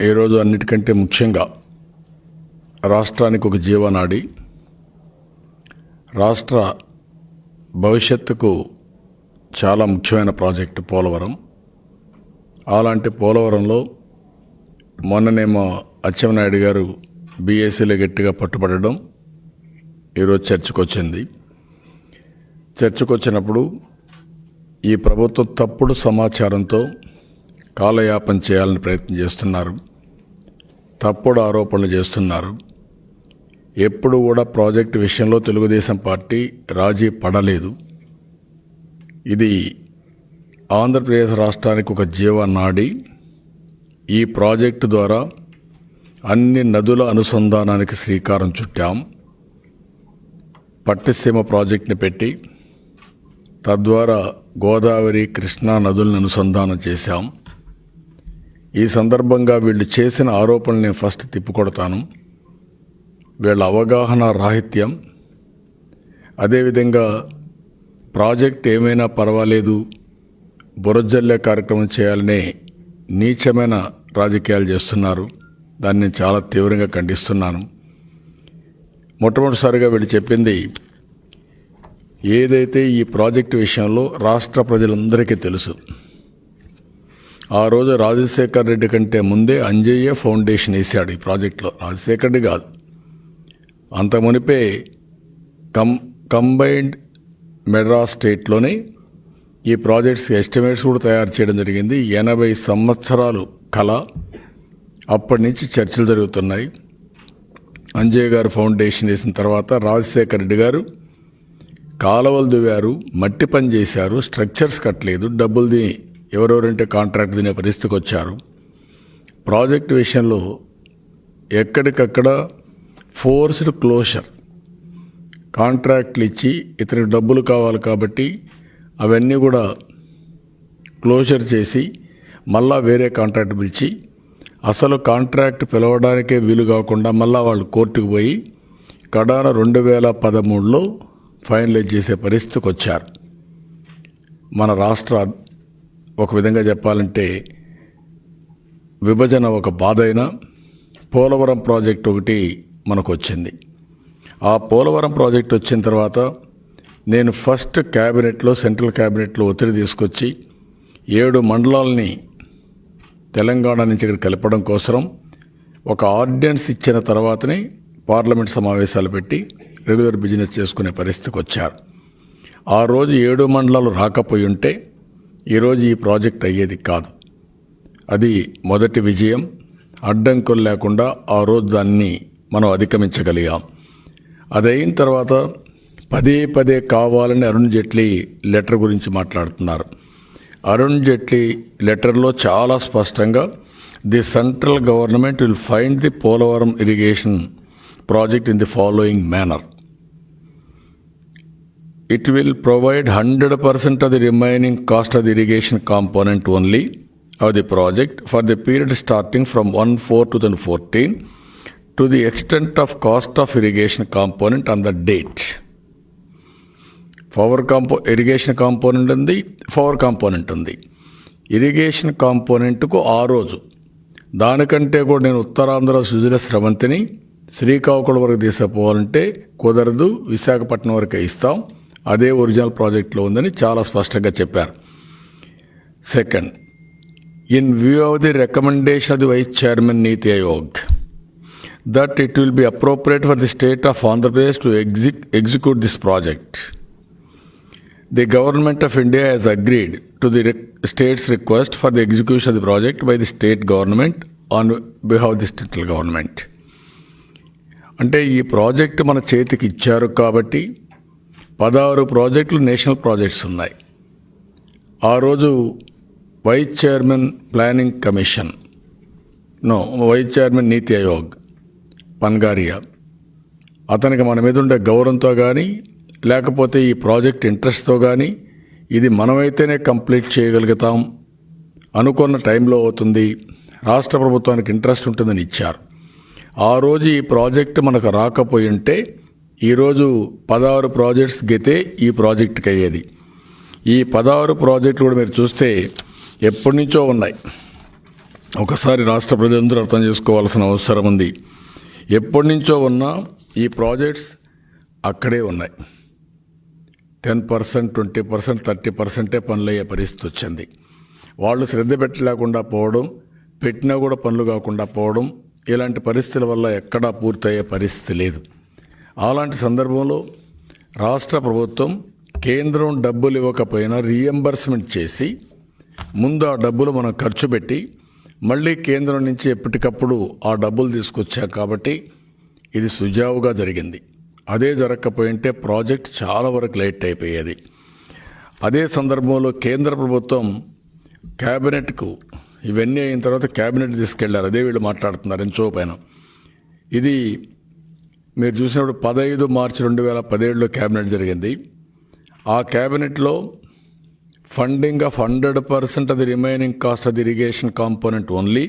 ఈరోజు అన్నిటికంటే ముఖ్యంగా రాష్ట్రానికి ఒక జీవనాడి, రాష్ట్ర భవిష్యత్తుకు చాలా ముఖ్యమైన ప్రాజెక్టు పోలవరం. అలాంటి పోలవరంలో మొన్ననేమో అచ్చెన్నాయుడు గారు బీఎస్సీలో గట్టిగా పట్టుబడడం ఈరోజు చర్చకు వచ్చినప్పుడు ఈ ప్రభుత్వం తప్పుడు సమాచారంతో కాలయాపన చేయాలని ప్రయత్నం చేస్తున్నారు, తప్పుడు ఆరోపణలు చేస్తున్నారు. ఎప్పుడు కూడా ప్రాజెక్టు విషయంలో తెలుగుదేశం పార్టీ రాజీ పడలేదు. ఇది ఆంధ్రప్రదేశ్ రాష్ట్రానికి ఒక జీవనాడి. ఈ ప్రాజెక్టు ద్వారా అన్ని నదుల అనుసంధానానికి శ్రీకారం చుట్టాం. పట్టిసీమ ప్రాజెక్టుని పెట్టి తద్వారా గోదావరి, కృష్ణా నదులను అనుసంధానం చేశాం. ఈ సందర్భంగా వీళ్ళు చేసిన ఆరోపణలు నేను ఫస్ట్ తిప్పికొడతాను. వీళ్ళ అవగాహన రాహిత్యం, అదేవిధంగా ప్రాజెక్ట్ ఏమైనా పర్వాలేదు, బురజల్లే కార్యక్రమం చేయాలనే నీచమైన రాజకీయాలు చేస్తున్నారు. దాన్ని నేను చాలా తీవ్రంగా ఖండిస్తున్నాను. మొట్టమొదటిసారిగా వీళ్ళు చెప్పింది ఏదైతే ఈ ప్రాజెక్టు విషయంలో రాష్ట్ర ప్రజలందరికీ తెలుసు. ఆ రోజు రాజశేఖర్ రెడ్డి కంటే ముందే అంజయ్య ఫౌండేషన్ వేశాడు ఈ ప్రాజెక్టులో. రాజశేఖర్ రెడ్డి కాదు, అంత మునిపే కంబైన్డ్ మెడ్రాస్ స్టేట్లోనే ఈ ప్రాజెక్ట్స్ ఎస్టిమేట్స్ కూడా తయారు చేయడం జరిగింది. 80 సంవత్సరాలు కళ. అప్పటి నుంచి చర్చలు జరుగుతున్నాయి. అంజయ్య గారు ఫౌండేషన్ వేసిన తర్వాత రాజశేఖర్ రెడ్డి గారు కాలువలు దువ్వారు, మట్టి పని చేశారు, స్ట్రక్చర్స్ కట్టలేదు, డబ్బులు తిని ఎవరెవరంటే కాంట్రాక్ట్ తినే పరిస్థితికి వచ్చారు. ప్రాజెక్టు విషయంలో ఎక్కడికక్కడ ఫోర్స్డ్ క్లోజర్, కాంట్రాక్ట్లు ఇచ్చి ఇతనికి డబ్బులు కావాలి కాబట్టి అవన్నీ కూడా క్లోజర్ చేసి మళ్ళా వేరే కాంట్రాక్ట్ పిలిచి అసలు కాంట్రాక్ట్ పిలవడానికే వీలు కాకుండా మళ్ళా వాళ్ళు కోర్టుకు పోయి కడాన 2013లో ఫైనలైజ్ చేసే పరిస్థితికి వచ్చారు. మన రాష్ట్ర ఒక విధంగా చెప్పాలంటే విభజన ఒక బాధ అయినా పోలవరం ప్రాజెక్ట్ ఒకటి మనకు వచ్చింది. ఆ పోలవరం ప్రాజెక్ట్ వచ్చిన తర్వాత నేను ఫస్ట్ క్యాబినెట్లో, సెంట్రల్ క్యాబినెట్లో ఒత్తిడి తీసుకొచ్చి 7 మండలాలని తెలంగాణ నుంచి ఇక్కడ కలపడం కోసం ఒక ఆర్డినెన్స్ ఇచ్చిన తర్వాతనే పార్లమెంట్ సమావేశాలు పెట్టి రెగ్యులర్ బిజినెస్ చేసుకునే పరిస్థితికి వచ్చారు. ఆ రోజు 7 మండలాలు రాకపోయి ఉంటే ఈరోజు ఈ ప్రాజెక్ట్ అయ్యేది కాదు. అది మొదటి విజయం. అడ్డంకులు లేకుండా ఆ రోజు దాన్ని మనం అధిగమించగలిగాం. అది అయిన తర్వాత పదే కావాలని అరుణ్ జైట్లీ లెటర్ గురించి మాట్లాడుతున్నారు. అరుణ్ జైట్లీ లెటర్లో చాలా స్పష్టంగా the central government will find the Polavaram irrigation project in the following manner. It will provide 100% of the remaining cost of the irrigation component only of the project for the period starting from 1/4/2014 to the extent of cost of irrigation component on the date. Irrigation component ఉంది, power component ఉంది. Irrigation కాంపోనెంట్కు ఆ రోజు దానికంటే కూడా నేను ఉత్తరాంధ్ర సుజల స్రవంతిని శ్రీకాకుళం వరకు తీసుకుపోవాలంటే కుదరదు, విశాఖపట్నం వరకే ఇస్తాం, అదే ఒరిజినల్ ప్రాజెక్ట్లో ఉందని చాలా స్పష్టంగా చెప్పారు. Second, in view of the recommendation of the vice chairman NITI Aayog that it will be appropriate for the state of Andhra Pradesh to execute this project, the government of India has agreed to the states request for the execution of the project by the state government on behalf the central government. అంటే ఈ project మన చేతికి ఇచ్చారు కాబట్టి 16 ప్రాజెక్టులు national projects ఉన్నాయి. ఆ రోజు vice chairman planning commission, vice chairman NITI Aayog Panagariya, అతనికి మన మీద ఉండే గౌరవంతో కానీ లేకపోతే ఈ ప్రాజెక్ట్ ఇంట్రెస్ట్తో కానీ ఇది మనమైతేనే కంప్లీట్ చేయగలుగుతాం, అనుకున్న టైంలో అవుతుంది, రాష్ట్ర ప్రభుత్వానికి ఇంట్రెస్ట్ ఉంటుందని ఇచ్చారు. ఆ రోజు ఈ ప్రాజెక్టు మనకు రాకపోయి ఉంటే ఈరోజు 16 ప్రాజెక్ట్స్ గతే ఈ ప్రాజెక్టుకి అయ్యేది. ఈ 16 ప్రాజెక్టులు కూడా మీరు చూస్తే ఎప్పటి నుంచో ఉన్నాయి. ఒకసారి రాష్ట్ర ప్రజలందరూ అర్థం చేసుకోవాల్సిన అవసరం ఉంది. ఎప్పటి నుంచో ఉన్న ఈ ప్రాజెక్ట్స్ అక్కడే ఉన్నాయి. 10%, 20%, 30% పనులు అయ్యే పరిస్థితి వచ్చింది. వాళ్ళు శ్రద్ధ పెట్టలేకుండా పోవడం, పెట్టినా కూడా పనులు కాకుండా పోవడం, ఇలాంటి పరిస్థితుల వల్ల ఎక్కడా పూర్తయ్యే పరిస్థితి లేదు. అలాంటి సందర్భంలో రాష్ట్ర ప్రభుత్వం కేంద్రం డబ్బులు ఇవ్వకపోయినా రీఎంబర్స్మెంట్ చేసి ముందు ఆ డబ్బులు మనం ఖర్చు పెట్టి మళ్ళీ కేంద్రం నుంచి ఎప్పటికప్పుడు ఆ డబ్బులు తీసుకొచ్చాం. కాబట్టి ఇది సుజావుగా జరిగింది. అదే జరగకపోయింటే ప్రాజెక్ట్ చాలా వరకు లేట్ అయిపోయేది. అదే సందర్భంలో కేంద్ర ప్రభుత్వం క్యాబినెట్కు ఇవన్నీ అయిన తర్వాత క్యాబినెట్ తీసుకెళ్లారు. అదే వీళ్ళు మాట్లాడుతున్నారు ఎంచో పైన. ఇది మీరు చూసినప్పుడు 15 మార్చి 2017లో క్యాబినెట్ జరిగింది. ఆ క్యాబినెట్లో funding of 100% of the remaining cost of the irrigation component only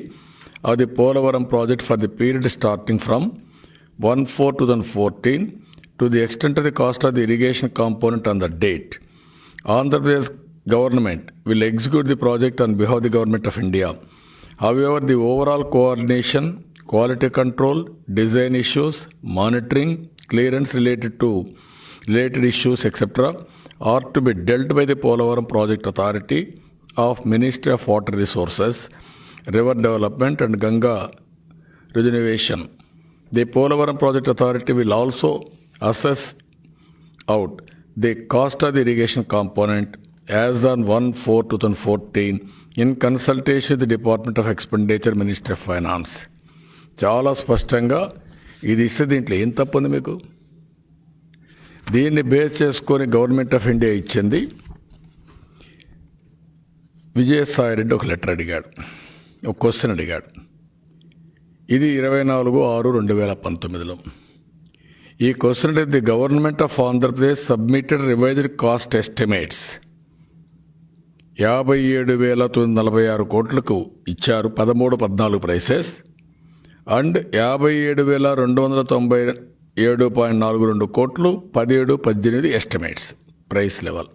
of the Polavaram project for the period starting from 1/4/2014 to the extent of the cost of the irrigation component on the date. Andhra Pradesh government will execute the project on behalf of the Government of India. However, the overall coordination, quality control, design issues, monitoring, clearance related issues, etc. are to be dealt by the Polavaram Project Authority of Ministry of Water Resources, River Development and Ganga Regeneration. The Polavaram Project Authority will also assess out the cost of the irrigation component as on 1/4/2014 in consultation with the Department of Expenditure, Ministry of Finance. చాలా స్పష్టంగా ఇది ఇస్తే దీంట్లో ఏం తప్పుంది మీకు? దీన్ని base చేసుకొని government of India ఇచ్చింది. విజయసాయిరెడ్డి ఒక లెటర్ అడిగాడు, ఒక క్వశ్చన్ అడిగాడు. ఇది 24/6/2019లో. ఈ క్వశ్చన్ అంటే the government of Andhra Pradesh submitted revised cost estimates 57,946 కోట్లకు ఇచ్చారు. 13-14 ప్రైసెస్ అండ్ 57,297.42 కోట్లు 17-18 ఎస్టిమేట్స్ ప్రైస్ లెవెల్.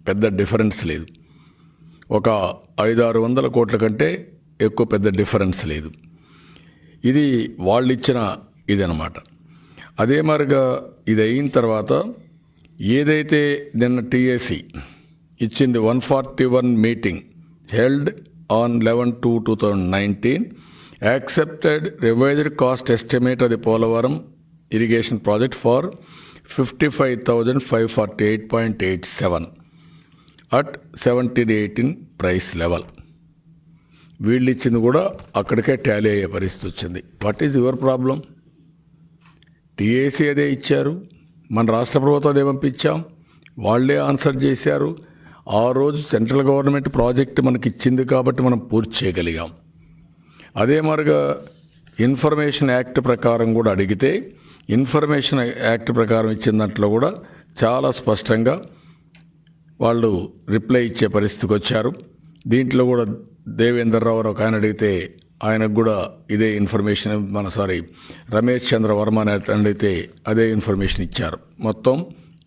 పెద్ద డిఫరెన్స్ లేదు. ఒక 500-600 కోట్ల కంటే ఎక్కువ పెద్ద డిఫరెన్స్ లేదు. ఇది వాళ్ళు ఇచ్చిన ఇదనమాట. అదే మరిగా ఇది అయిన తర్వాత ఏదైతే నిన్న టీఏసీ ఇచ్చింది 141 meeting held on 11/2/2019 accepted revised cost estimate of the Polavaram irrigation project for 55,548.87 at 17-18 price level. వీళ్ళు ఇచ్చింది కూడా అక్కడికే టాలీ అయ్యే పరిస్థితి వచ్చింది. What is your problem? TAC అదే ఇచ్చారు, మన రాష్ట్ర ప్రభుత్వం అదే పంపించాం, వాళ్ళే ఆన్సర్ చేశారు. ఆ రోజు సెంట్రల్ గవర్నమెంట్ ప్రాజెక్ట్ మనకి ఇచ్చింది కాబట్టి మనం పూర్తి చేయగలిగాం. అదే మరిగా ఇన్ఫర్మేషన్ యాక్ట్ ప్రకారం కూడా అడిగితే ఇన్ఫర్మేషన్ యాక్ట్ ప్రకారం ఇచ్చిన దాంట్లో కూడా చాలా స్పష్టంగా వాళ్ళు రిప్లై ఇచ్చే పరిస్థితికి వచ్చారు. దీంట్లో కూడా దేవేందర్ రావు ఒక ఆయన అడిగితే ఆయనకు కూడా ఇదే ఇన్ఫర్మేషన్ రమేష్ చంద్ర వర్మ అడిగితే అదే ఇన్ఫర్మేషన్ ఇచ్చారు. మొత్తం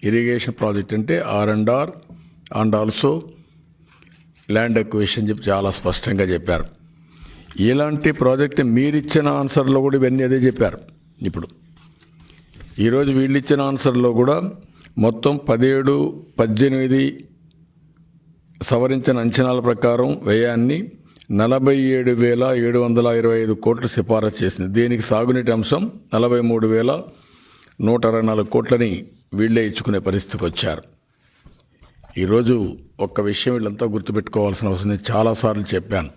ఇరిగేషన్ ప్రాజెక్ట్ అంటే R&R and also land acquisition చెప్పి చాలా స్పష్టంగా చెప్పారు. ఇలాంటి ప్రాజెక్ట్ మీరిచ్చిన ఆన్సర్లో కూడా ఇవన్నీ అదే చెప్పారు. ఇప్పుడు ఈరోజు వీళ్ళు ఇచ్చిన ఆన్సర్లో కూడా మొత్తం 17-18 సవరించిన అంచనాల ప్రకారం వ్యయాన్ని 47,725 కోట్లు సిఫారసు చేసింది. దీనికి సాగునీటి అంశం 43,124 కోట్లని వీళ్ళే ఇచ్చుకునే పరిస్థితికి వచ్చారు. ఈరోజు ఒక్క విషయం వీళ్ళంతా గుర్తుపెట్టుకోవాల్సిన అవసరం, నేను చాలాసార్లు చెప్పాను.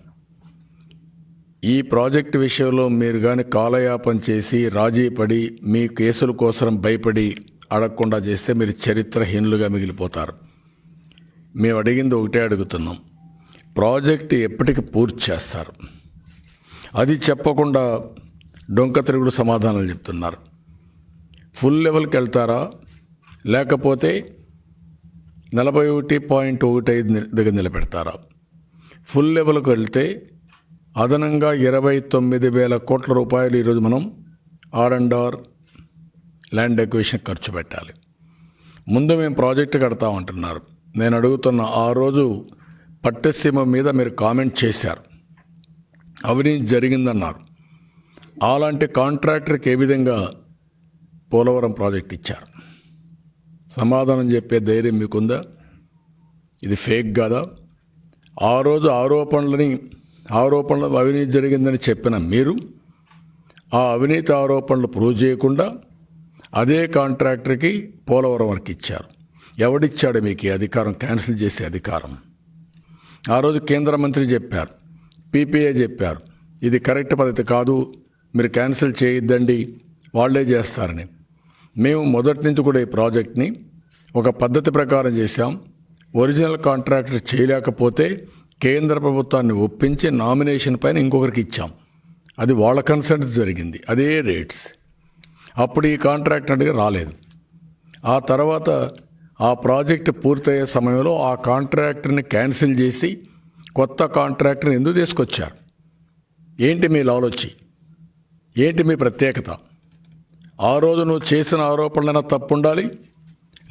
ఈ ప్రాజెక్టు విషయంలో మీరు కానీ కాలయాపన చేసి రాజీ పడి మీ కేసుల కోసం భయపడి అడగకుండా చేస్తే మీరు చరిత్రహీనులుగా మిగిలిపోతారు. మేము అడిగింది ఒకటే అడుగుతున్నాం, ప్రాజెక్టు ఎప్పటికి పూర్తి చేస్తారు? అది చెప్పకుండా డొంక తిరుగుడు సమాధానాలు చెప్తున్నారు. ఫుల్ లెవెల్కి వెళ్తారా లేకపోతే 41.15 దగ్గర నిలబెడతారా? ఫుల్ లెవెల్కి వెళ్తే అదనంగా 29,000 కోట్ల రూపాయలు ఈరోజు మనం R&R ల్యాండ్ ఎక్విజిషన్ ఖర్చు పెట్టాలి. ముందు మేము ప్రాజెక్టు కడతామంటున్నారు. నేను అడుగుతున్న, ఆ రోజు పట్టిసీమ మీద మీరు కామెంట్ చేశారు. అవినీతి జరిగిందన్నారు. అలాంటి కాంట్రాక్టర్కి ఏ విధంగా పోలవరం ప్రాజెక్ట్ ఇచ్చారు? సమాధానం చెప్పే ధైర్యం మీకుందా? ఇది ఫేక్ కాదా? ఆ రోజు ఆరోపణలు అవినీతి జరిగిందని చెప్పిన మీరు ఆ అవినీతి ఆరోపణలు ప్రూవ్ చేయకుండా అదే కాంట్రాక్టర్కి పోలవరం వర్క్ ఇచ్చారు. ఎవడిచ్చాడు మీకు ఈ అధికారం క్యాన్సిల్ చేసే అధికారం? ఆ రోజు కేంద్ర మంత్రి చెప్పారు, పీపీఏ చెప్పారు, ఇది కరెక్ట్ పద్ధతి కాదు, మీరు క్యాన్సిల్ చేయొద్దండి, వాళ్ళే చేస్తారని. మేము మొదటి నుంచి కూడా ఈ ప్రాజెక్ట్ని ఒక పద్ధతి ప్రకారం చేశాం. ఒరిజినల్ కాంట్రాక్టర్ చేయలేకపోతే కేంద్ర ప్రభుత్వాన్ని ఒప్పించి నామినేషన్ పైన ఇంకొకరికి ఇచ్చాం. అది వాళ్ళ కన్సెంట్ జరిగింది, అదే రేట్స్. అప్పుడు ఈ కాంట్రాక్ట్ అంటే రాలేదు. ఆ తర్వాత ఆ ప్రాజెక్ట్ పూర్తయ్యే సమయంలో ఆ కాంట్రాక్టర్ని క్యాన్సిల్ చేసి కొత్త కాంట్రాక్టర్ని ఎందుకు తీసుకొచ్చారు? ఏంటి మీ లాలొచ్చి? ఏంటి మీ ప్రత్యేకత? ఆ రోజు నువ్వు చేసిన ఆరోపణలైనా తప్పు ఉండాలి,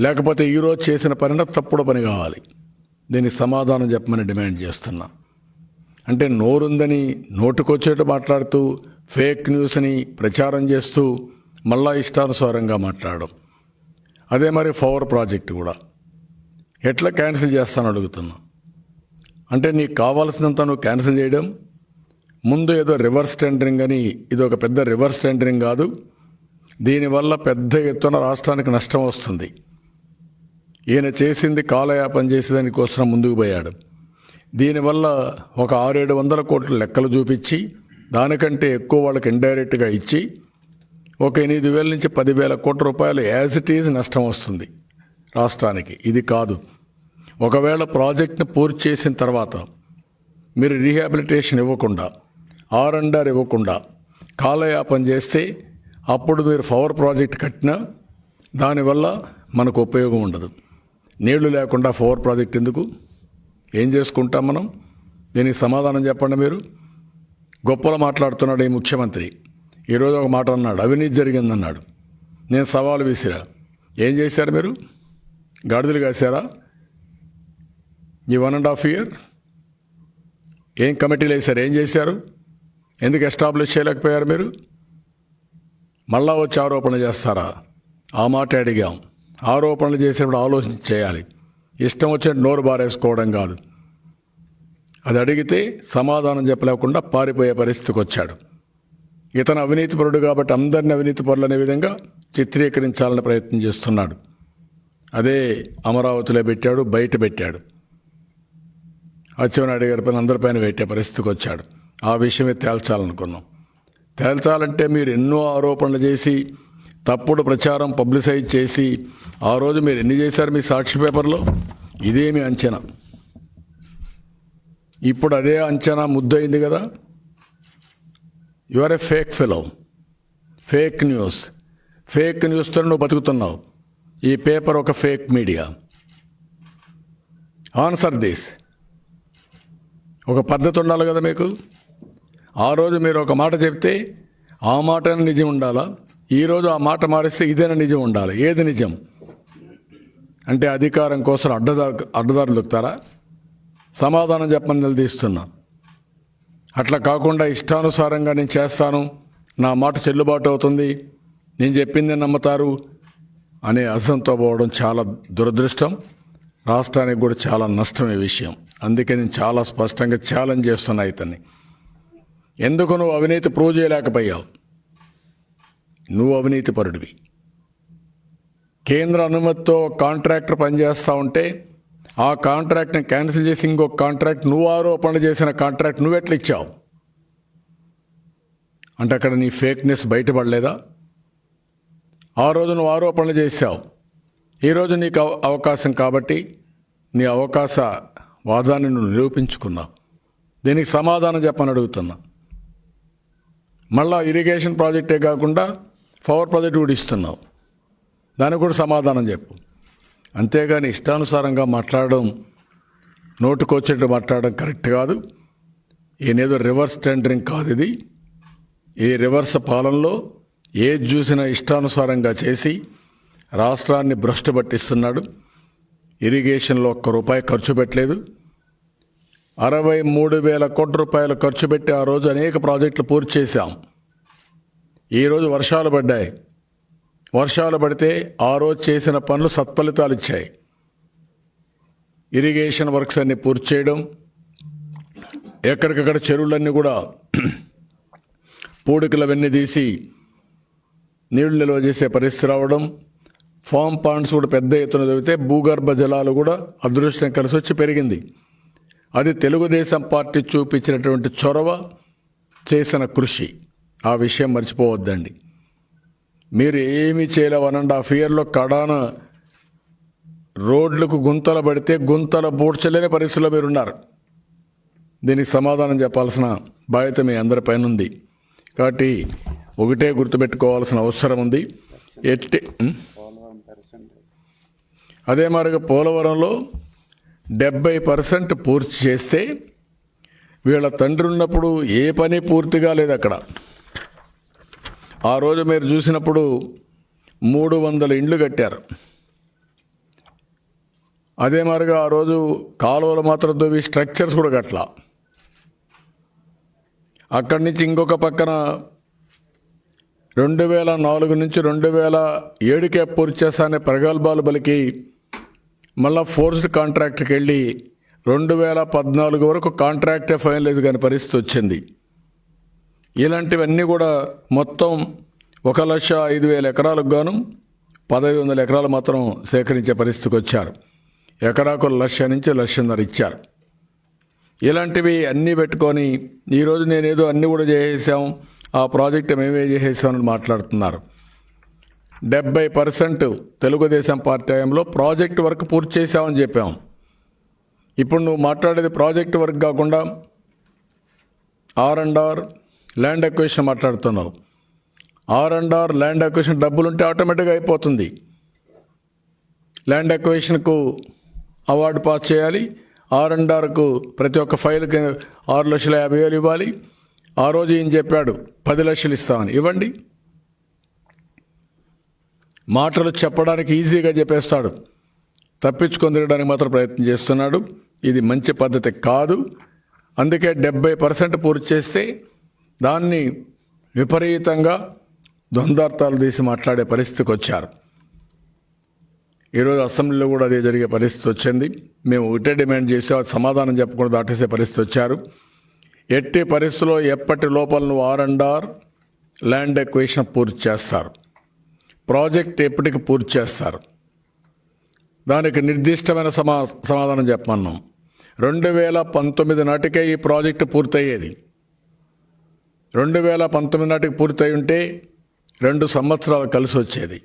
లేకపోతే ఈరోజు చేసిన పనినా తప్పుడు పని కావాలి. దీనికి సమాధానం చెప్పమని డిమాండ్ చేస్తున్నా. అంటే నోరుందని నోటుకొచ్చేట్టు మాట్లాడుతూ ఫేక్ న్యూస్ని ప్రచారం చేస్తూ మళ్ళా ఇష్టానుసారంగా మాట్లాడడం. అదే మరి పవర్ ప్రాజెక్ట్ కూడా ఎట్లా క్యాన్సిల్ చేస్తాను అడుగుతున్నా. అంటే నీకు కావాల్సినంత నువ్వు క్యాన్సిల్ చేయడం, ముందు ఏదో రివర్స్ టెండరింగ్ అని, ఇది ఒక పెద్ద రివర్స్ టెండరింగ్ కాదు, దీనివల్ల పెద్ద ఎత్తున రాష్ట్రానికి నష్టం వస్తుంది. ఈయన చేసింది కాలయాపన చేసేదానికోసం ముందుకు పోయాడు. దీనివల్ల ఒక 600-700 కోట్ల లెక్కలు చూపించి దానికంటే ఎక్కువ వాళ్ళకి ఇండైరెక్ట్గా ఇచ్చి ఒక 8,000 నుంచి 10,000 కోట్ల రూపాయలు యాజ్ ఇట్ ఈజ్ నష్టం వస్తుంది రాష్ట్రానికి. ఇది కాదు. ఒకవేళ ప్రాజెక్ట్ని పూర్తి చేసిన తర్వాత మీరు రీహాబిలిటేషన్ ఇవ్వకుండా, R&R ఇవ్వకుండా కాలయాపన చేస్తే అప్పుడు మీరు పవర్ ప్రాజెక్ట్ కట్టినా దానివల్ల మనకు ఉపయోగం ఉండదు. నీళ్లు లేకుండా పవర్ ప్రాజెక్ట్ ఎందుకు? ఏం చేసుకుంటాం మనం? దీనికి సమాధానం చెప్పండి మీరు. గొప్పలు మాట్లాడుతున్నాడు ఈ ముఖ్యమంత్రి. ఈరోజు ఒక మాట అన్నాడు, అవినీతి జరిగిందన్నాడు. నేను సవాలు విసిరా. ఏం చేశారు మీరు? గాడిదలు కాశారా ఈ 1.5 year? ఏం కమిటీలు వేశారు? ఏం చేశారు? ఎందుకు ఎస్టాబ్లిష్ చేయలేకపోయారు మీరు? మళ్ళా వచ్చి ఆరోపణ చేస్తారా? ఆ మాట అడిగాం. ఆరోపణలు చేసేప్పుడు ఆలోచన చేయాలి. ఇష్టం వచ్చినట్టు నోరు బారేసుకోవడం కాదు. అది అడిగితే సమాధానం చెప్పలేకుండా పారిపోయే పరిస్థితికి వచ్చాడు. ఇతను అవినీతిపరుడు కాబట్టి అందరిని అవినీతిపరులు అనే విధంగా చిత్రీకరించాలని ప్రయత్నం చేస్తున్నాడు. అదే అమరావతిలో పెట్టాడు, బయట పెట్టాడు. అచ్చెన్నాయుడు గారి పైన అందరిపైన పెట్టే పరిస్థితికి వచ్చాడు. ఆ విషయమే తేల్చాలనుకున్నాం. తేల్చాలంటే మీరు ఎన్నో ఆరోపణలు చేసి తప్పుడు ప్రచారం పబ్లిసైజ్ చేసి ఆ రోజు మీరు ఎన్ని చేశారు మీ సాక్షి పేపర్లో? ఇదేమి అంచనా? ఇప్పుడు అదే అంచనా ముద్దయింది కదా. You are a fake fellow. Fake న్యూస్తో నువ్వు బతుకుతున్నావు. ఈ పేపర్ ఒక ఫేక్ మీడియా. Answer this. ఒక పద్ధతి ఉండాలి కదా మీకు. ఆ రోజు మీరు ఒక మాట చెప్తే ఆ మాటనే నిజం ఉండాలా? ఈరోజు ఆ మాట మారిస్తే ఇదేనా నిజం ఉండాలి? ఏది నిజం? అంటే అధికారం కోసం అడ్డదారులు దొక్కుతారా? సమాధానం చెప్పని నిలదీస్తున్నా. అట్లా కాకుండా ఇష్టానుసారంగా నేను చేస్తాను, నా మాట చెల్లుబాటు అవుతుంది, నేను చెప్పింది నమ్ముతారు అనే అసంతో పోవడం చాలా దురదృష్టం. రాష్ట్రానికి కూడా చాలా నష్టం ఈ విషయం. అందుకే నేను చాలా స్పష్టంగా ఛాలెంజ్ చేస్తున్నా ఇతన్ని. ఎందుకు నువ్వు అవినీతి ప్రూవ్ చేయలేకపోయావు? నువ్వు అవినీతి పరుడివి. కేంద్ర అనుమతితో కాంట్రాక్టర్ పనిచేస్తూ ఉంటే ఆ కాంట్రాక్ట్ని క్యాన్సిల్ చేసి ఇంకొక కాంట్రాక్ట్, నువ్వు ఆరోపణలు చేసిన కాంట్రాక్ట్ నువ్వు ఎట్లా ఇచ్చావు? అంటే అక్కడ నీ ఫేక్నెస్ బయటపడలేదా? ఆ రోజు నువ్వు ఆరోపణలు చేశావు, ఈరోజు నీకు అవకాశం కాబట్టి నీ అవకాశ వాదాన్ని నువ్వు నిరూపించుకున్నావు. దీనికి సమాధానం చెప్పని అడుగుతున్నా. మళ్ళా ఇరిగేషన్ ప్రాజెక్టే కాకుండా పవర్ ప్రాజెక్ట్ కూడా ఇస్తున్నావు, దానికి కూడా సమాధానం చెప్పు. అంతేగాని ఇష్టానుసారంగా మాట్లాడడం, నోటుకొచ్చేట్టు మాట్లాడడం కరెక్ట్ కాదు. ఈయనేదో రివర్స్ టెండరింగ్ కాదు ఇది. ఈ రివర్స్ పాలనలో ఏది చూసినా ఇష్టానుసారంగా చేసి రాష్ట్రాన్ని భ్రష్టు పట్టిస్తున్నాడు. ఇరిగేషన్లో ₹1 ఖర్చు పెట్టలేదు. 63,000 కోట్ల రూపాయలు ఖర్చు పెట్టి ఆ రోజు అనేక ప్రాజెక్టులు పూర్తి చేశాం. ఈరోజు వర్షాలు పడ్డాయి. వర్షాలు పడితే ఆ రోజు చేసిన పనులు సత్ఫలితాలు ఇచ్చాయి. ఇరిగేషన్ వర్క్స్ అన్ని పూర్తి చేయడం, ఎక్కడికక్కడ చెరువులన్నీ కూడా పూడికలవన్నీ తీసి నీళ్లు నిల్వ చేసే పరిస్థితి రావడం, ఫామ్ పాండ్స్ కూడా పెద్ద ఎత్తున చదివితే భూగర్భ జలాలు కూడా అదృష్టం కలిసి వచ్చి పెరిగింది. అది తెలుగుదేశం పార్టీ చూపించినటువంటి చొరవ, చేసిన కృషి. ఆ విషయం మర్చిపోవద్దండి. మీరు ఏమీ చేయలే 1.5 ఇయర్లో కడాన రోడ్లకు గుంతలు పడితే గుంతలు పూడ్చలేని పరిస్థితిలో మీరున్నారు. దీనికి సమాధానం చెప్పాల్సిన బాధ్యత మీ అందరిపైన ఉంది. కాబట్టి ఒకటే గుర్తుపెట్టుకోవాల్సిన అవసరం ఉంది. అదే మరిగా పోలవరంలో 70% పూర్తి చేస్తే వీళ్ళ తండ్రి ఉన్నప్పుడు ఏ పని పూర్తిగా లేదు అక్కడ. ఆ రోజు మీరు చూసినప్పుడు 300 ఇండ్లు కట్టారు. అదే మరిగా ఆ రోజు కాలువలు మాత్రం తవ్వి స్ట్రక్చర్స్ కూడా కట్టలా. అక్కడి నుంచి ఇంకొక పక్కన 2004 నుంచి 2007కే పూర్తి చేస్తానే ప్రగల్భాలు బలికి మళ్ళా ఫోర్స్డ్ కాంట్రాక్ట్కి వెళ్ళి 2014 వరకు కాంట్రాక్టే ఫైనలైజ్ కాని పరిస్థితి వచ్చింది. ఇలాంటివన్నీ కూడా మొత్తం 1,05,000 ఎకరాలకు గాను 1,500 ఎకరాలు మాత్రం సేకరించే పరిస్థితికి వచ్చారు. ఎకరాకు 1,00,000 నుంచి 1,50,000 ఇచ్చారు. ఇలాంటివి అన్నీ పెట్టుకొని ఈరోజు నేనేదో అన్నీ కూడా చేసేసాం, ఆ ప్రాజెక్టు మేమే చేసేసామని మాట్లాడుతున్నారు. 70% తెలుగుదేశం పార్టీ టైంలో ప్రాజెక్టు వర్క్ పూర్తి చేశామని చెప్పాం. ఇప్పుడు నువ్వు మాట్లాడేది ప్రాజెక్టు వర్క్ కాకుండా R&R ల్యాండ్ అక్విజిషన్ మాట్లాడుతున్నావు. R&R ల్యాండ్ అక్విజిషన్ డబ్బులుంటే ఆటోమేటిక్గా అయిపోతుంది. ల్యాండ్ అక్విజిషన్కు అవార్డు పాస్ చేయాలి. R&Rకు ప్రతి ఒక్క ఫైల్కి 6,50,000 ఇవ్వాలి. ఆ రోజు ఈయన చెప్పాడు 10 లక్షలు ఇస్తామని. ఇవ్వండి. మాటలు చెప్పడానికి ఈజీగా చెప్పేస్తాడు, తప్పించుకొని తిరగడానికి మాత్రం ప్రయత్నం చేస్తున్నాడు. ఇది మంచి పద్ధతి కాదు. అందుకే 70% పూర్తి చేస్తే దాన్ని విపరీతంగా ద్వంద్వార్థాలు తీసి మాట్లాడే పరిస్థితికి వచ్చారు. ఈరోజు అసెంబ్లీలో కూడా అదే జరిగే పరిస్థితి వచ్చింది. మేము ఒకటే డిమాండ్ చేసే సమాధానం చెప్పకుండా దాటేసే పరిస్థితి వచ్చారు. ఎట్టి పరిస్థితుల్లో ఎప్పటి లోపల నువ్వు R&R ల్యాండ్ ఎక్విజిషన్ పూర్తి చేస్తారు, ప్రాజెక్ట్ ఎప్పటికి పూర్తి చేస్తారు, దానికి నిర్దిష్టమైన సమాధానం చెప్పమన్నాం. 2019 నాటికే ఈ ప్రాజెక్టు పూర్తయ్యేది. 2019 నాటికి పూర్తయి ఉంటే 2 సంవత్సరాలు కలిసి వచ్చేది.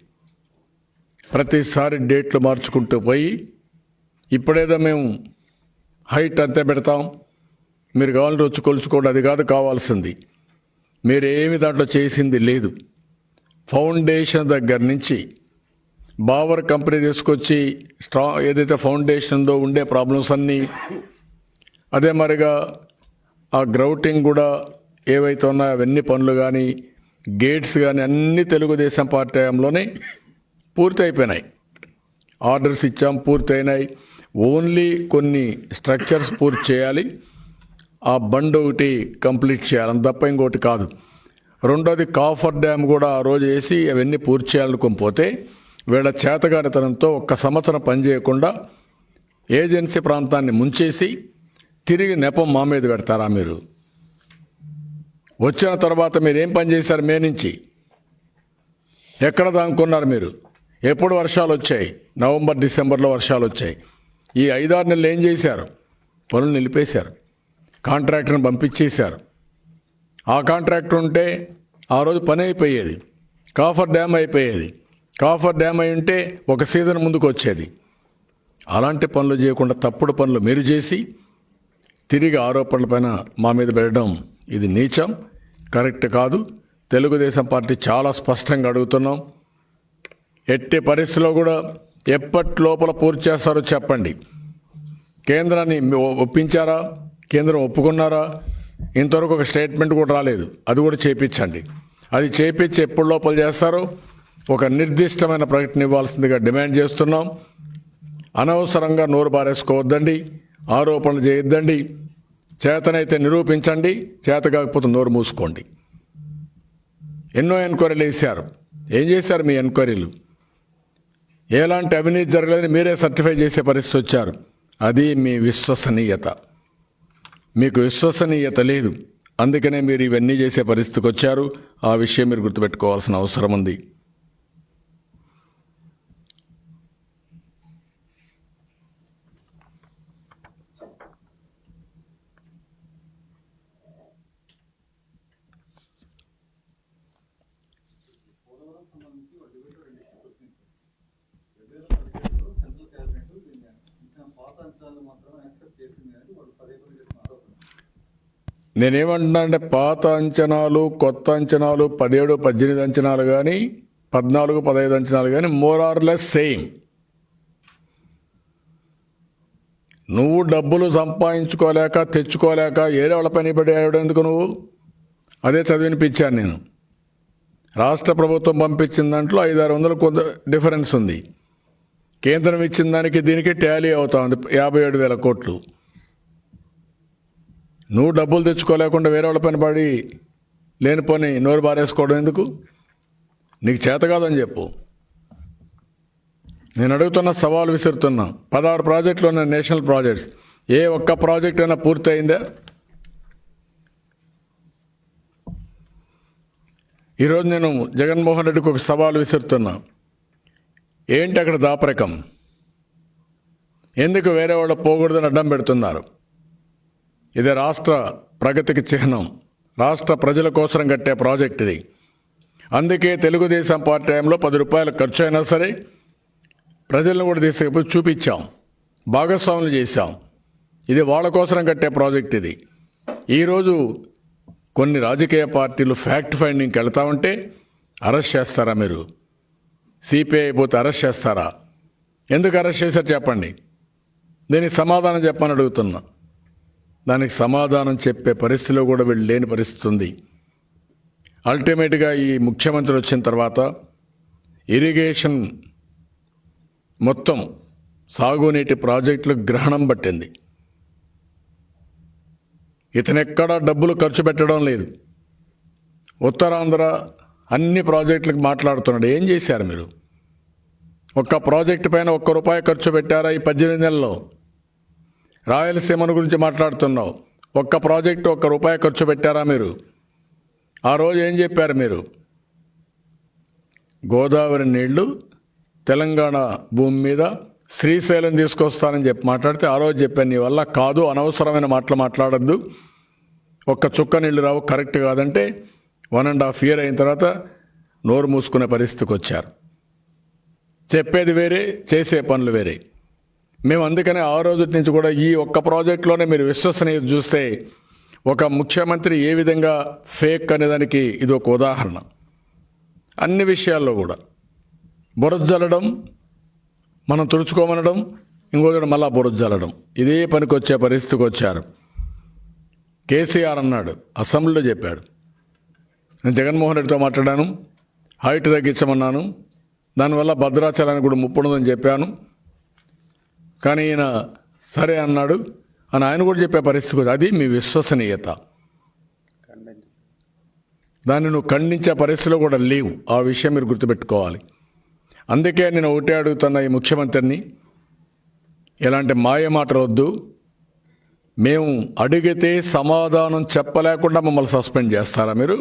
ప్రతిసారి డేట్లు మార్చుకుంటూ పోయి ఇప్పుడేదో మేము హైట్ అంతే పెడతాం, మీరు కావాలని వచ్చి కొలుచుకోండి, అది కాదు కావాల్సింది. మీరేమి దాంట్లో చేసింది లేదు. ఫౌండేషన్ దగ్గర నుంచి బావర్ కంపెనీ తీసుకొచ్చి ఏదైతే ఫౌండేషన్ ఉందో ఉండే ప్రాబ్లమ్స్ అన్నీ, అదే మరిగా ఆ గ్రౌటింగ్ కూడా ఏవైతే ఉన్నాయో అవన్నీ పనులు కానీ గేట్స్ కానీ అన్నీ తెలుగుదేశం పార్టీ టైంలోనే పూర్తి అయిపోయినాయి. ఆర్డర్స్ ఇచ్చాం, పూర్తి అయినాయి. ఓన్లీ కొన్ని స్ట్రక్చర్స్ పూర్తి చేయాలి, ఆ బండ్ ఒకటి కంప్లీట్ చేయాలి, అంత తప్ప ఇంకోటి కాదు. రెండోది కాఫర్ డ్యామ్ కూడా ఆ రోజు వేసి అవన్నీ పూర్తి చేయాలనుకోకపోతే వీళ్ళ చేతగానితనంతో 1 సంవత్సరం పనిచేయకుండా ఏజెన్సీ ప్రాంతాన్ని ముంచేసి తిరిగి నెపం మా మీద పెడతారా? మీరు వచ్చిన తర్వాత మీరు ఏం పని చేశారు? మే నుంచి ఎక్కడ దానుకున్నారు మీరు? ఎప్పుడు వర్షాలు వచ్చాయి? నవంబర్ డిసెంబర్లో వర్షాలు వచ్చాయి. ఈ 5-6 నెలలు ఏం చేశారు? పనులు నిలిపేశారు, కాంట్రాక్టర్ని పంపించేశారు. ఆ కాంట్రాక్టర్ ఉంటే ఆ రోజు పని అయిపోయేది, కాఫర్ డ్యామ్ అయిపోయేది. కాఫర్ డ్యామ్ అయి ఉంటే ఒక సీజన్ ముందుకు వచ్చేది. అలాంటి పనులు చేయకుండా తప్పుడు పనులు మీరు చేసి తిరిగి ఆరోపణలపైన మా మీద పెట్టడం ఇది నీచం, కరెక్ట్ కాదు. తెలుగుదేశం పార్టీ చాలా స్పష్టంగా అడుగుతున్నాం. ఎట్టి పరిస్థితిలో కూడా ఎప్పటి లోపల పూర్తి చేస్తారో చెప్పండి. కేంద్రాన్ని ఒప్పించారా? కేంద్రం ఒప్పుకున్నారా? ఇంతవరకు ఒక స్టేట్మెంట్ కూడా రాలేదు. అది కూడా చేయించండి. అది చేయించి ఎప్పుడు లోపల చేస్తారో ఒక నిర్దిష్టమైన ప్రకటన ఇవ్వాల్సిందిగా డిమాండ్ చేస్తున్నాం. అనవసరంగా నోరు బారేసుకోవద్దండి, ఆరోపణలు చేయొద్దండి. చేతనైతే నిరూపించండి, చేత కాకపోతే నోరు మూసుకోండి. ఎన్నో ఎంక్వైరీలు వేశారు. ఏం చేశారు మీ ఎంక్వైరీలు? ఎలాంటి అవినీతి జరగలేదని మీరే సర్టిఫై చేసే పరిస్థితి వచ్చారు. అది మీ విశ్వసనీయత. మీకు విశ్వసనీయత లేదు, అందుకనే మీరు ఇవన్నీ చేసే పరిస్థితికి వచ్చారు. ఆ విషయం మీరు గుర్తుపెట్టుకోవాల్సిన అవసరం ఉంది. నేనేమంటున్నా అంటే పాత అంచనాలు, కొత్త అంచనాలు, 17, 18 అంచనాలు కానీ 14, 15 అంచనాలు కానీ మోర్ ఆర్ లెస్ సేమ్. నువ్వు డబ్బులు సంపాదించుకోలేక తెచ్చుకోలేక ఏరే వాళ్ళ పని పడి ఎందుకు నువ్వు? అదే చదివినిపించాను నేను. రాష్ట్ర ప్రభుత్వం పంపించిన దాంట్లో 500-600 కొంత డిఫరెన్స్ ఉంది. కేంద్రం ఇచ్చిన దానికి దీనికి టాలీ అవుతా ఉంది 57,000 కోట్లు. నువ్వు డబ్బులు తెచ్చుకోలేకుండా వేరే వాళ్ళ పని పడి లేనిపోని నోరు బారేసుకోవడం ఎందుకు? నీకు చేత కాదని చెప్పు. నేను అడుగుతున్న సవాలు విసురుతున్నా. 16 ప్రాజెక్టులు ఉన్న నేషనల్ ప్రాజెక్ట్స్, ఏ ఒక్క ప్రాజెక్ట్ అయినా పూర్తి అయిందా? ఈరోజు నేను జగన్మోహన్ రెడ్డికి ఒక సవాలు విసురుతున్నా. ఏంటి అక్కడ దాపరికం? ఎందుకు వేరే వాళ్ళు పోకూడదని అడ్డం పెడుతున్నారు? ఇది రాష్ట్ర ప్రగతికి చిహ్నం. రాష్ట్ర ప్రజల కోసం కట్టే ప్రాజెక్ట్ ఇది. అందుకే తెలుగుదేశం పార్టీ టైంలో 10 రూపాయలు ఖర్చు అయినా సరే ప్రజలను కూడా తీసుకుపోయి చూపించాం, భాగస్వాములు చేశాం. ఇది వాళ్ళ కోసం కట్టే ప్రాజెక్ట్ ఇది. ఈరోజు కొన్ని రాజకీయ పార్టీలు ఫ్యాక్ట్ ఫైండింగ్కి వెళ్తా ఉంటే అరెస్ట్ చేస్తారా మీరు? సిపిఐ అయిపోతే అరెస్ట్ చేస్తారా? ఎందుకు అరెస్ట్ చేశారు చెప్పండి. దీనికి సమాధానం చెప్పని అడుగుతున్నా. దానికి సమాధానం చెప్పే పరిస్థితిలో కూడా వీళ్ళు లేని పరిస్థితి ఉంది. అల్టిమేట్గా ఈ ముఖ్యమంత్రి వచ్చిన తర్వాత ఇరిగేషన్ మొత్తం సాగునీటి ప్రాజెక్టులు గ్రహణం పట్టింది. ఇతనెక్కడా డబ్బులు ఖర్చు పెట్టడం లేదు. ఉత్తరాంధ్ర అన్ని ప్రాజెక్టులకు మాట్లాడుతున్నాడు. ఏం చేశారు మీరు? ఒక్క ప్రాజెక్టు పైన ₹1 ఖర్చు పెట్టారా ఈ 18 నెలల్లో? రాయలసీమను గురించి మాట్లాడుతున్నావు. ఒక్క ప్రాజెక్టు ₹1 ఖర్చు పెట్టారా మీరు? ఆ రోజు ఏం చెప్పారు మీరు? గోదావరి నీళ్లు తెలంగాణ భూమి మీద శ్రీశైలం తీసుకొస్తానని చెప్పి మాట్లాడితే ఆ రోజు చెప్పాను, నీ వల్ల కాదు, అనవసరమైన మాటలు మాట్లాడద్దు, ఒక్క చుక్క నీళ్లు రావు, కరెక్ట్ కాదంటే 1.5 year అయిన తర్వాత నోరు మూసుకునే పరిస్థితికి వచ్చారు. చెప్పేది వేరే, చేసే పనులు వేరే. మేము అందుకనే ఆ రోజు నుంచి కూడా ఈ ఒక్క ప్రాజెక్టులోనే మీరు విశ్వసనీయత చూస్తే ఒక ముఖ్యమంత్రి ఏ విధంగా ఫేక్ అనేదానికి ఇది ఒక ఉదాహరణ. అన్ని విషయాల్లో కూడా బురజల్లడం, మనం తుడుచుకోమనడం, ఇంకొకటి మళ్ళా బురజల్లడం, ఇదే పనికి వచ్చే పరిస్థితికి వచ్చారు. కేసీఆర్ అన్నాడు, అసెంబ్లీలో చెప్పాడు, నేను జగన్మోహన్ రెడ్డితో మాట్లాడాను, హైట్ తగ్గించమన్నాను, దానివల్ల భద్రాచలానికి కూడా ముప్పు ఉందని చెప్పాను, కానీ ఈయన సరే అన్నాడు అని ఆయన కూడా చెప్పే పరిస్థితి. అది మీ విశ్వసనీయత. దాన్ని నువ్వు ఖండించే పరిస్థితిలో కూడా లేవు. ఆ విషయం మీరు గుర్తుపెట్టుకోవాలి. అందుకే నేను ఒకటే అడుగుతున్న ఈ ముఖ్యమంత్రిని, ఎలాంటి మాయ మాటలు వద్దు. మేము అడిగితే సమాధానం చెప్పలేకుండా మమ్మల్ని సస్పెండ్ చేస్తారా మీరు?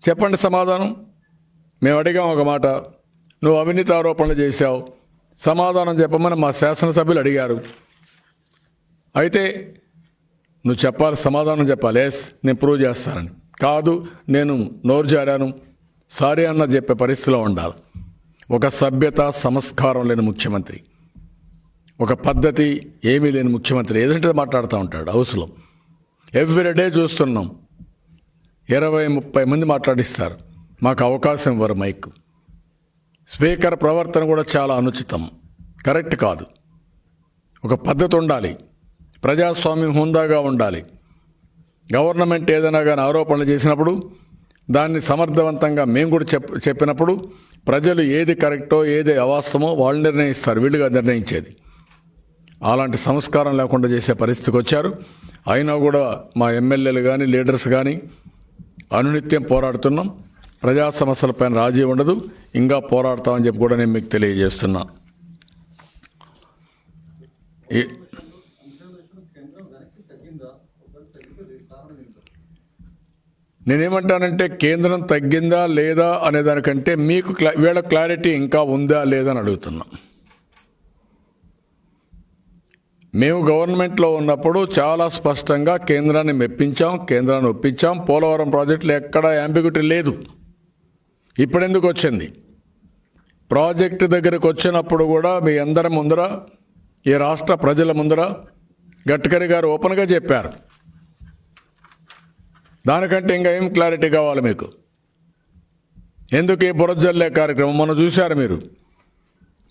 చెప్పండి సమాధానం. మేము అడిగాం ఒక మాట, నువ్వు అవినీతి ఆరోపణలు చేశావు, సమాధానం చెప్పమని మా శాసనసభ్యులు అడిగారు. అయితే నువ్వు చెప్పాలి, సమాధానం చెప్పాలి. ఎస్ నేను ప్రూవ్ చేస్తానని. కాదు నేను నోరు జారాను, సారీ అన్న చెప్పే పరిస్థితిలో ఉండాలి. ఒక సభ్యత, సంస్కారం లేని ముఖ్యమంత్రి, ఒక పద్ధతి ఏమీ లేని ముఖ్యమంత్రి ఏదంటే మాట్లాడుతూ ఉంటాడు హౌస్లో. ఎవ్రీడే చూస్తున్నాం, 20-30 మంది మాట్లాడిస్తారు, మాకు అవకాశం ఇవ్వరు మైక్. స్పీకర్ ప్రవర్తన కూడా చాలా అనుచితం, కరెక్ట్ కాదు. ఒక పద్ధతి ఉండాలి, ప్రజాస్వామ్యం హుందాగా ఉండాలి. గవర్నమెంట్ ఏదైనా కానీ ఆరోపణలు చేసినప్పుడు దాన్ని సమర్థవంతంగా మేము కూడా చెప్పినప్పుడు ప్రజలు ఏది కరెక్టో ఏది అవాస్తవమో వాళ్ళు నిర్ణయిస్తారు, వీళ్ళుగా నిర్ణయించేది. అలాంటి సంస్కారం లేకుండా చేసే పరిస్థితికి వచ్చారు. అయినా కూడా మా ఎమ్మెల్యేలు కానీ లీడర్స్ కానీ అనునిత్యం పోరాడుతున్నాం. ప్రజా సమస్యలపైన రాజీ ఉండదు, ఇంకా పోరాడతామని చెప్పి కూడా నేను మీకు తెలియజేస్తున్నా. నేనేమంటానంటే కేంద్రం తగ్గిందా లేదా అనే దానికంటే మీకు వీళ్ళ క్లారిటీ ఇంకా ఉందా లేదా అని అడుగుతున్నా. మేము గవర్నమెంట్లో ఉన్నప్పుడు చాలా స్పష్టంగా కేంద్రాన్ని మెప్పించాం, కేంద్రాన్ని ఒప్పించాం. పోలవరం ప్రాజెక్టులు ఎక్కడ యాంబిగ్యూటీ లేదు. ఇప్పుడెందుకు వచ్చింది? ప్రాజెక్టు దగ్గరకు వచ్చినప్పుడు కూడా మీ అందరి ముందర, ఈ రాష్ట్ర ప్రజల ముందర గడ్కరీ గారు ఓపెన్గా చెప్పారు. దానికంటే ఇంకా ఏం క్లారిటీ కావాలి మీకు? ఎందుకు ఈ బురజల్లే కార్యక్రమం? మనం చూశారు మీరు.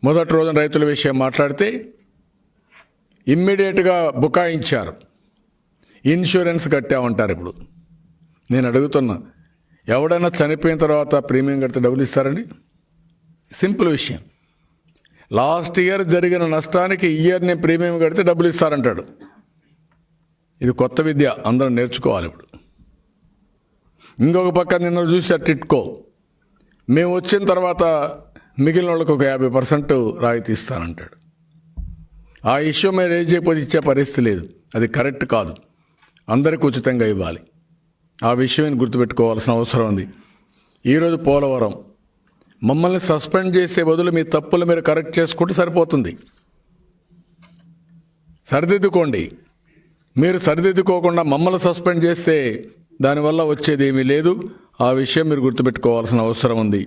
మొదటి రోజున రైతుల విషయం మాట్లాడితే ఇమ్మీడియట్గా బుకాయించారు. ఇన్సూరెన్స్ కట్టామంటారు. ఇప్పుడు నేను అడుగుతున్నా, ఎవడైనా చనిపోయిన తర్వాత ప్రీమియం కడితే డబ్బులు ఇస్తారండి? సింపుల్ విషయం. లాస్ట్ ఇయర్ జరిగిన నష్టానికి ఇయర్ నేను ప్రీమియం కడితే డబ్బులు ఇస్తారంటాడు. ఇది కొత్త విద్య, అందరం నేర్చుకోవాలి. ఇప్పుడు ఇంకొక పక్క నిన్న చూసారు టిట్కో, మేము వచ్చిన తర్వాత మిగిలిన వాళ్ళకి ఒక 50% రాయితీ ఇస్తానంటాడు. ఆ ఇష్యూ మీరు రేజ్ చేయకపోతే ఇచ్చే పరిస్థితి లేదు. అది కరెక్ట్ కాదు. అందరికీ ఉచితంగా ఇవ్వాలి. ఆ విషయం గుర్తుపెట్టుకోవాల్సిన అవసరం ఉంది. ఈరోజు పోలవరం మమ్మల్ని సస్పెండ్ చేసే బదులు మీ తప్పులు మీరు కరెక్ట్ చేసుకుంటే సరిపోతుంది. సరిదిద్దుకోండి. మీరు సరిదిద్దుకోకుండా మమ్మల్ని సస్పెండ్ చేస్తే దానివల్ల వచ్చేది ఏమీ లేదు. ఆ విషయం మీరు గుర్తుపెట్టుకోవాల్సిన అవసరం ఉంది.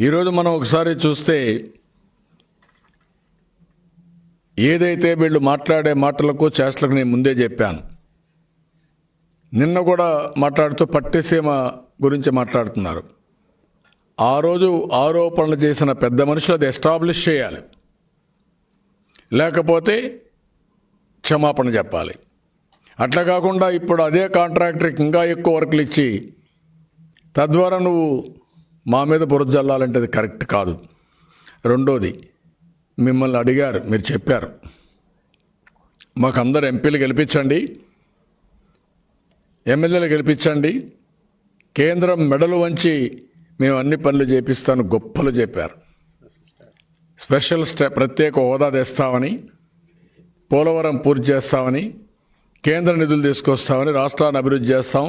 ఈరోజు మనం ఒకసారి చూస్తే ఏదైతే వీళ్ళు మాట్లాడే మాటలకు చేష్టలకు నేను ముందే చెప్పాను. నిన్న కూడా మాట్లాడుతూ పట్టిసీమ గురించి మాట్లాడుతున్నారు. ఆ రోజు ఆరోపణలు చేసిన పెద్ద మనుషులు అది ఎస్టాబ్లిష్ చేయాలి, లేకపోతే క్షమాపణ చెప్పాలి. అట్లా కాకుండా ఇప్పుడు అదే కాంట్రాక్టర్కి ఇంకా ఎక్కువ వర్కులు ఇచ్చి తద్వారా నువ్వు మా మీద బురద జల్లాలంటే అది కరెక్ట్ కాదు. రెండోది, మిమ్మల్ని అడిగారు, మీరు చెప్పారు మాకు అందరు ఎంపీలు గెలిపించండి, ఎమ్మెల్యేలు గెలిపించండి, కేంద్రం మెడలు వంచి మేము అన్ని పనులు చేపిస్తాను గొప్పలు చెప్పారు. స్పెషల్ ప్రత్యేక హోదా తెస్తామని, పోలవరం పూర్తి చేస్తామని, కేంద్ర నిధులు తీసుకొస్తామని, రాష్ట్రాన్ని అభివృద్ధి చేస్తాం,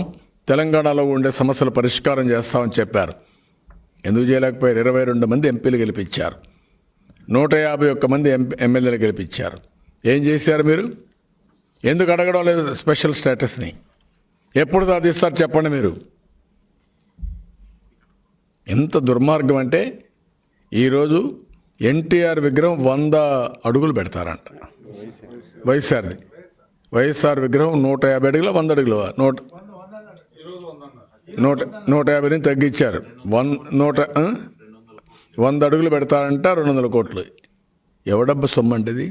తెలంగాణలో ఉండే సమస్యలు పరిష్కారం చేస్తామని చెప్పారు. ఎందుకు చేయలేకపోయారు? 22 మంది ఎంపీలు గెలిపించారు, 151 మంది ఎమ్మెల్యేలు గెలిపించారు. ఏం చేశారు మీరు? ఎందుకు అడగడం లేదు స్పెషల్ స్టేటస్ని? ఎప్పుడు సాధిస్తారు చెప్పండి మీరు? ఎంత దుర్మార్గం అంటే ఈరోజు ఎన్టీఆర్ విగ్రహం 100 అడుగులు పెడతారంట. వైఎస్ఆర్ విగ్రహం 150 అడుగుల 100 అడుగులు 150ని తగ్గించారు. 100 అడుగులు పెడతారంట, 200 కోట్లు. ఎవడబ్బ సొమ్ము అంటే ఇది?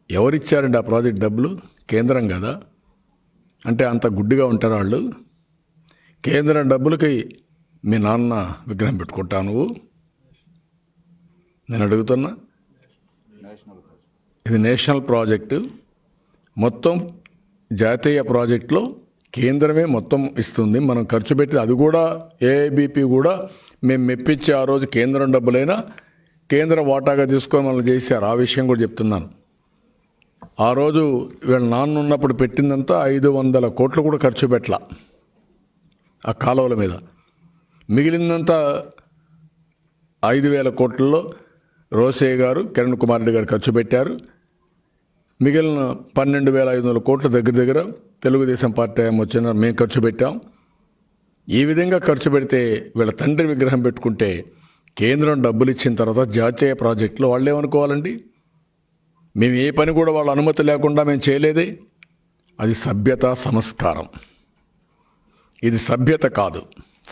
ఎవరిచ్చారండి ఆ ప్రాజెక్ట్ డబ్బులు? కేంద్రం కదా. అంటే అంత గుడ్డిగా ఉంటారు వాళ్ళు. కేంద్రం డబ్బులకి మీ నాన్న విగ్రహం పెట్టుకుంటా నువ్వు? నేను అడుగుతున్నా. ఇది నేషనల్ ప్రాజెక్టు, మొత్తం జాతీయ ప్రాజెక్టులో కేంద్రమే మొత్తం ఇస్తుంది. మనం ఖర్చు పెట్టి అది కూడా ఏఐబిపి కూడా మేము మెప్పించి ఆ రోజు కేంద్రం డబ్బులైనా కేంద్ర వాటాగా తీసుకొని మనం చేశారు. ఆ విషయం కూడా చెప్తున్నాను. ఆ రోజు వీళ్ళ నాన్న ఉన్నప్పుడు పెట్టిందంతా 500 కోట్లు కూడా ఖర్చు పెట్టలా ఆ కాలువల మీద. మిగిలిందంతా 5,000 కోట్లలో రోసయ్య గారు, కిరణ్ కుమార్ రెడ్డి గారు ఖర్చు పెట్టారు. మిగిలిన 12,500 కోట్ల దగ్గర తెలుగుదేశం పార్టీ వచ్చిన మేము ఖర్చు పెట్టాం. ఈ విధంగా ఖర్చు పెడితే వీళ్ళ తండ్రి విగ్రహం పెట్టుకుంటే కేంద్రం డబ్బులు ఇచ్చిన తర్వాత జాతీయ ప్రాజెక్టులో వాళ్ళు ఏమనుకోవాలండి? మేము ఏ పని కూడా వాళ్ళ అనుమతి లేకుండా మేము చేయలేదే. అది సభ్యత, సంస్కారం. ఇది సభ్యత కాదు,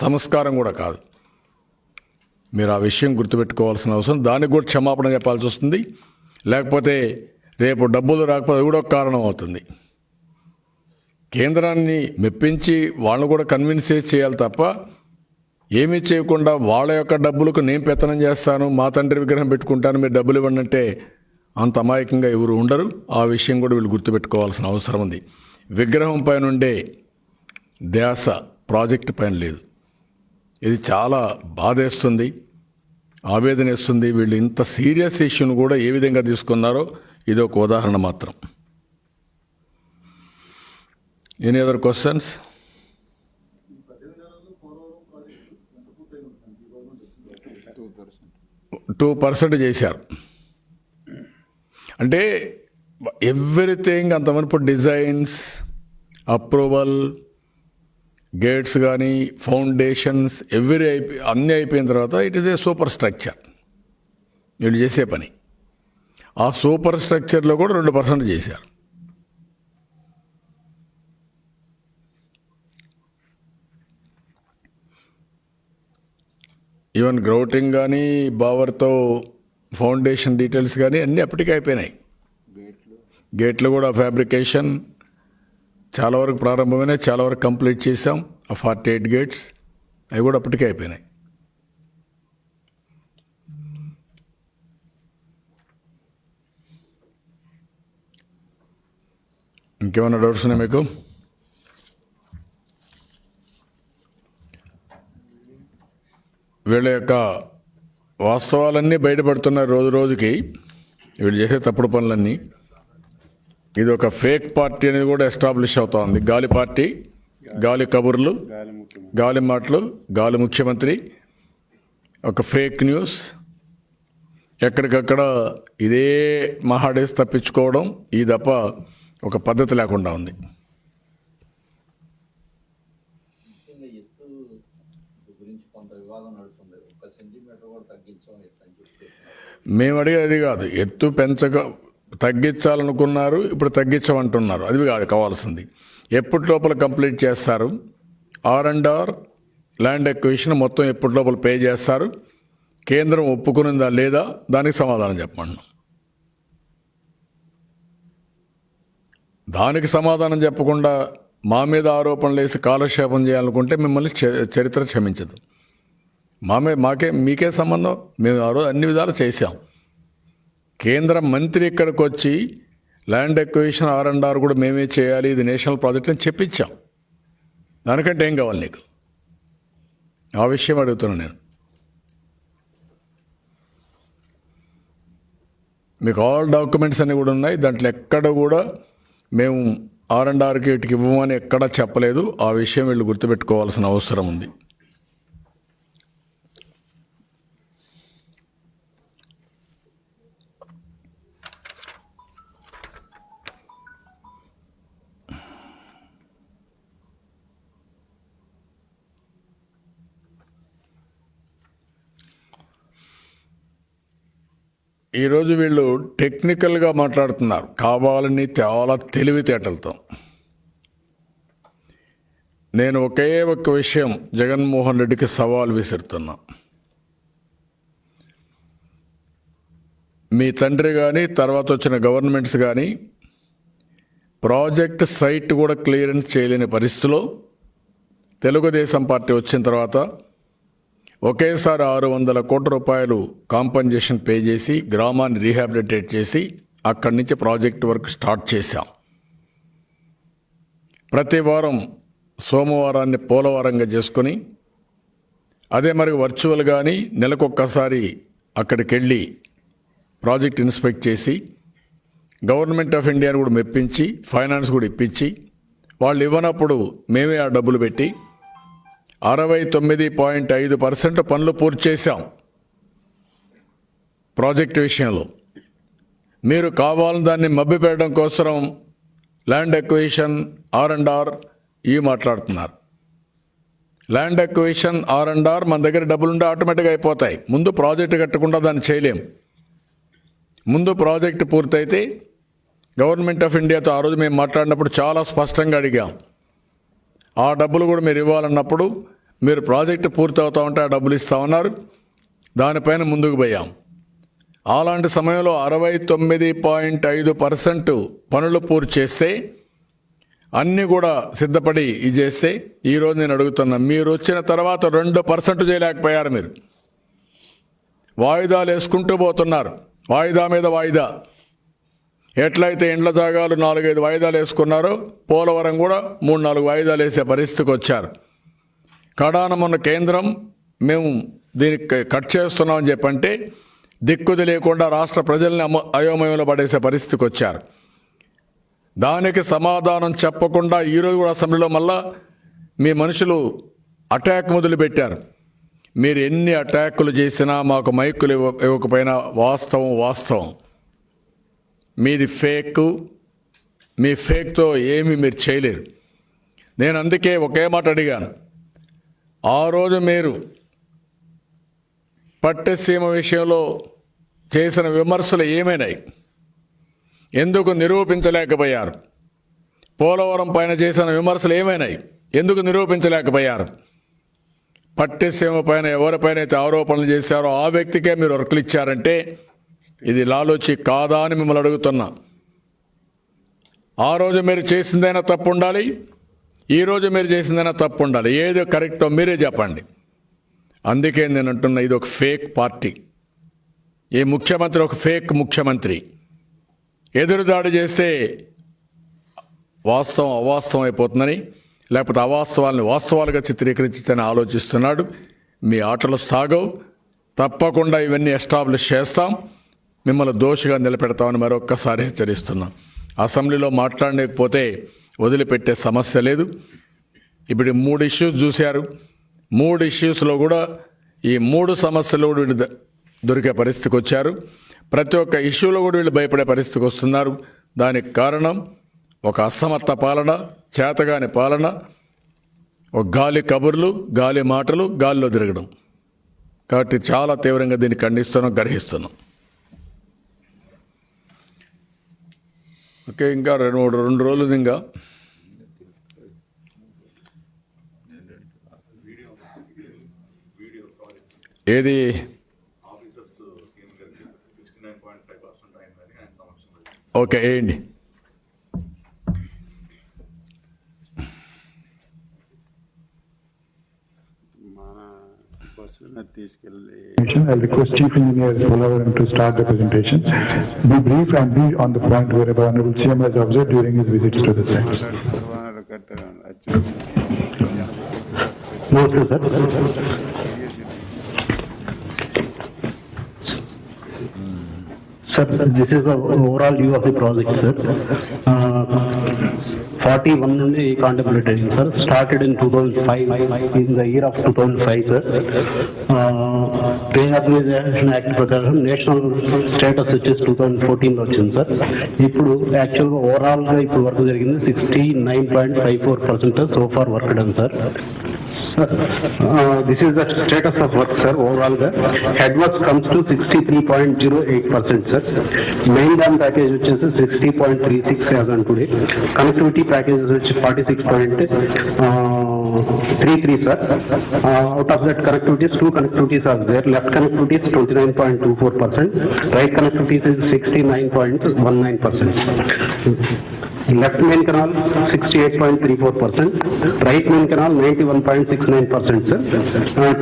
సంస్కారం కూడా కాదు. మీరు ఆ విషయం గుర్తుపెట్టుకోవాల్సిన అవసరం. దానికి కూడా క్షమాపణ చెప్పాల్సి వస్తుంది. లేకపోతే రేపు డబ్బులు రాకపోతే కూడా ఒక కారణం అవుతుంది. కేంద్రాన్ని మెప్పించి వాళ్ళని కూడా కన్విన్స్ చేయాలి తప్ప ఏమీ చేయకుండా వాళ్ళ యొక్క డబ్బులకు నేను పెత్తనం చేస్తాను, మా తండ్రి విగ్రహం పెట్టుకుంటాను, మీరు డబ్బులు ఇవ్వండి అంటే అంత అమాయకంగా ఎవరు ఉండరు. ఆ విషయం కూడా వీళ్ళు గుర్తుపెట్టుకోవాల్సిన అవసరం ఉంది. విగ్రహం పైన ఉండే ధ్యాస ప్రాజెక్టు పైన లేదు. ఇది చాలా బాధేస్తుంది, ఆవేదన వేస్తుంది. వీళ్ళు ఇంత సీరియస్ ఇష్యూను కూడా ఏ విధంగా తీసుకున్నారో ఇది ఒక ఉదాహరణ మాత్రం. Any other questions? 2% చేశారు అంటే ఎవ్రీథింగ్ అంతవరకు డిజైన్స్, అప్రూవల్, గేట్స్ కానీ ఫౌండేషన్స్ అన్నీ అయిపోయిన తర్వాత it is a super structure వీళ్ళు చేసే పని. ఆ సూపర్ స్ట్రక్చర్లో కూడా 2% చేశారు. ఈవెన్ గ్రౌటింగ్ కానీ బావర్తో ఫౌండేషన్ డీటెయిల్స్ కానీ అన్నీ అప్పటికే అయిపోయినాయి. గేట్లు కూడా ఫ్యాబ్రికేషన్ చాలా వరకు ప్రారంభమైనాయి, చాలా వరకు కంప్లీట్ చేసాం. ఆ 48 గేట్స్ అవి కూడా అప్పటికే అయిపోయినాయి. ఇంకేమైనా డౌట్స్ ఉన్నాయి మీకు? వీళ్ళ యొక్క వాస్తవాలన్నీ బయటపడుతున్నాయి రోజు రోజుకి, వీళ్ళు చేసే తప్పుడు పనులన్నీ. ఇది ఒక ఫేక్ పార్టీ అనేది కూడా ఎస్టాబ్లిష్ అవుతా ఉంది. గాలి పార్టీ, గాలి కబుర్లు, గాలి మాటలు, గాలి ముఖ్యమంత్రి, ఒక ఫేక్ న్యూస్, ఎక్కడికక్కడ ఇదే మహాడేసి తప్పించుకోవడం, ఈ తప్ప ఒక పద్ధతి లేకుండా ఉంది. మేము అడిగేది కాదు, ఎత్తు తగ్గించాలనుకున్నారు, ఇప్పుడు తగ్గించమంటున్నారు, అది కాదు కావాల్సింది. ఎప్పటి లోపల కంప్లీట్ చేస్తారు? R&R ల్యాండ్ ఎక్విజిషన్ మొత్తం ఎప్పటి లోపల పే చేస్తారు? కేంద్రం ఒప్పుకునిందా లేదా? దానికి సమాధానం చెప్పమన్నాం. దానికి సమాధానం చెప్పకుండా మా మీద ఆరోపణలు వేసి కాలక్షేపం చేయాలనుకుంటే మిమ్మల్ని చరిత్ర క్షమించదు. మీకే సంబంధం? మేము అన్ని విధాలు చేశాం. కేంద్ర మంత్రి ఇక్కడికి వచ్చి ల్యాండ్ ఎక్విజిషన్ R&R కూడా మేమే చేయాలి, ఇది నేషనల్ ప్రాజెక్ట్ అని చెప్పించాం. దానికంటే ఏం కావాలి నీకు? ఆ విషయం అడుగుతున్నాను నేను. మీకు ఆల్ డాక్యుమెంట్స్ అన్నీ కూడా ఉన్నాయి. దాంట్లో ఎక్కడ కూడా మేము R&Rకి వీటికి ఇవ్వమని ఎక్కడా చెప్పలేదు. ఆ విషయం వీళ్ళు గుర్తుపెట్టుకోవాల్సిన అవసరం ఉంది. ఈరోజు వీళ్ళు టెక్నికల్గా మాట్లాడుతున్నారు, కావాలని చాలా తెలివితేటలతో. నేను ఒకే ఒక్క విషయం జగన్మోహన్ రెడ్డికి సవాల్ విసురుతున్నా. మీ తండ్రి కానీ తర్వాత వచ్చిన గవర్నమెంట్స్ కానీ ప్రాజెక్ట్ సైట్ కూడా క్లియరెన్స్ చేయలేని పరిస్థితిలో తెలుగుదేశం పార్టీ వచ్చిన తర్వాత ఒకేసారి 600 కోట్ల రూపాయలు కాంపన్సేషన్ పే చేసి గ్రామాన్ని రీహాబిలిటేట్ చేసి అక్కడి నుంచి ప్రాజెక్ట్ వర్క్ స్టార్ట్ చేశాం. ప్రతి వారం సోమవారాన్ని పోలవారంగా చేసుకొని, అదే మరి వర్చువల్ కానీ నెలకొక్కసారి అక్కడికి వెళ్ళి ప్రాజెక్ట్ ఇన్స్పెక్ట్ చేసి గవర్నమెంట్ ఆఫ్ ఇండియాని కూడా మెప్పించి ఫైనాన్స్ కూడా ఇప్పించి, వాళ్ళు ఇవ్వనప్పుడు మేమే ఆ డబ్బులు పెట్టి 69.5% పనులు పూర్తి చేశాం ప్రాజెక్టు విషయంలో. మీరు కావాలని దాన్ని మభ్యపెట్టడం కోసం ల్యాండ్ ఎక్విజిషన్ R&R ఇవి మాట్లాడుతున్నారు. ల్యాండ్ ఎక్విజిషన్ R&R మన దగ్గర డబ్బులుంటే ఆటోమేటిక్గా అయిపోతాయి. ముందు ప్రాజెక్టు కట్టకుండా దాన్ని చేయలేం. ముందు ప్రాజెక్టు పూర్తయితే గవర్నమెంట్ ఆఫ్ ఇండియాతో ఆ రోజు మేము మాట్లాడినప్పుడు చాలా స్పష్టంగా అడిగాం, ఆ డబ్బులు కూడా మీరు ఇవ్వాలన్నప్పుడు మీరు ప్రాజెక్టు పూర్తి అవుతా ఉంటే ఆ డబ్బులు ఇస్తామన్నారు. దానిపైన ముందుకు పోయాం. అలాంటి సమయంలో 69.5% పనులు పూర్తి చేస్తే అన్నీ కూడా సిద్ధపడి ఇది చేస్తే ఈరోజు నేను అడుగుతున్నా, మీరు వచ్చిన తర్వాత 2% చేయలేకపోయారు. మీరు వాయిదాలు వేసుకుంటూ పోతున్నారు, వాయిదా మీద వాయిదా. ఎట్లయితే ఇండ్ల జాగాలు 4-5 వాయిదాలు వేసుకున్నారో పోలవరం కూడా 3-4 వాయిదాలు వేసే పరిస్థితికి వచ్చారు. కడాన మొన్న కేంద్రం మేము దీనికి కట్ చేస్తున్నామని చెప్పంటే దిక్కుది లేకుండా రాష్ట్ర ప్రజల్ని అయోమయంలో పడేసే పరిస్థితికి వచ్చారు. దానికి సమాధానం చెప్పకుండా ఈరోజు కూడా అసెంబ్లీలో మళ్ళా మీ మనుషులు అటాక్ మొదలుపెట్టారు. మీరు ఎన్ని అటాకులు చేసినా మాకు మైకులు ఇవ్వకపోయినా వాస్తవం. మీది ఫేక్, మీ ఫేక్తో ఏమీ మీరు చేయలేరు. నేను అందుకే ఒకే మాట అడిగాను. ఆ రోజు మీరు పట్టసీమ విషయంలో చేసిన విమర్శలు ఏమైనాయి? ఎందుకు నిరూపించలేకపోయారు? పోలవరం పైన చేసిన విమర్శలు ఏమైనాయి? ఎందుకు నిరూపించలేకపోయారు? పట్టసీమ పైన ఎవరిపైన అయితే ఆరోపణలు చేశారో ఆ వ్యక్తికే మీరు వర్కులు ఇచ్చారంటే ఇది లాలోచి కాదా అని మిమ్మల్ని అడుగుతున్నా. ఆ రోజు మీరు చేసిందైనా తప్పు ఉండాలి, ఈరోజు మీరు చేసిందైనా తప్పు ఉండాలి. ఏదో కరెక్టో మీరే చెప్పండి. అందుకే నేను అంటున్నా, ఇది ఒక ఫేక్ పార్టీ. ఈ ముఖ్యమంత్రి ఒక ఫేక్ ముఖ్యమంత్రి. ఎదురుదాడి చేస్తే వాస్తవం అవాస్తవం అయిపోతుందని, లేకపోతే అవాస్తవాల్ని వాస్తవాలుగా చిత్రీకరించని ఆలోచిస్తున్నాడు. మీ ఆటలు సాగవు. తప్పకుండా ఇవన్నీ ఎస్టాబ్లిష్ చేస్తాం, మిమ్మల్ని దోషిగా నిలబెడతామని మరొక్కసారి హెచ్చరిస్తున్నాం. అసెంబ్లీలో మాట్లాడలేకపోతే వదిలిపెట్టే సమస్య లేదు. ఇప్పుడు 3 ఇష్యూస్ చూశారు. 3 ఇష్యూస్లో కూడా ఈ 3 సమస్యలు కూడా వీళ్ళు దొరికే పరిస్థితికి వచ్చారు. ప్రతి ఒక్క ఇష్యూలో కూడా వీళ్ళు భయపడే పరిస్థితికి వస్తున్నారు. దానికి కారణం ఒక అసమర్థ పాలన, చేతగాని పాలన, ఒక గాలి కబుర్లు, గాలి మాటలు, గాలిలో తిరగడం. కాబట్టి చాలా తీవ్రంగా దీన్ని ఖండిస్తున్నాం, గ్రహిస్తున్నాం. ఓకే, ఇంకా 2 రోజులు ఇంకా ఏది ఓకే వేయండి. I'll request Chief Engineer Polavaram to start the presentation. Be brief and be on the point wherever Honorable CM has observed during his visits to the site. No, sir. Sir, this is the overall view of the project, sir. 41 నుండి contemplated, sir. Started in 2005, in the year of 2005, sir. Reorganization Act ప్రకారం national status వచ్చేసి 2014 లో వచ్చింది, sir. ఇప్పుడు యాక్చువల్గా ఓవరాల్గా ఇప్పుడు work జరిగింది 69.54% so far work done, sir. This is the status of work, sir. Overall, head work comes to 63.08%, sir. Main dam package which is 60.36 as on today. Connectivity package which is 46.33, sir. Out of that connectivities, 2 connectivities are there. Left connectivity is 29.24%. Right connectivity is 69.19%. Left main canal 68.34%, right main canal 91.69%, sir.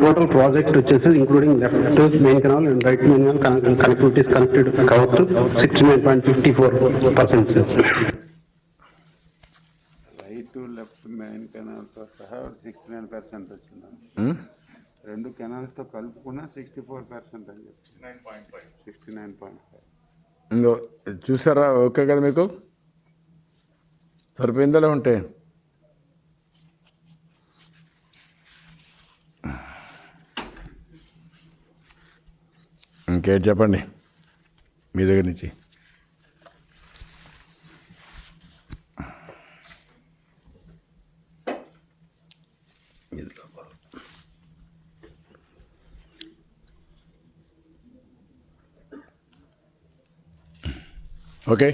Total project which is including left main canal and right main canal connectivity is connected covered to 69.54%, sir. Right to left main canal తో సహా 69% వచ్చింది. 2 canals తో కలుపుకున్నా 64% అని చెప్పి 69.5. ఇంకో చూసారా? Okay కదా మీకు? సరిపోయిందలే ఉంటే ఇంకేంటి చెప్పండి మీ దగ్గర నుంచి. ఓకే.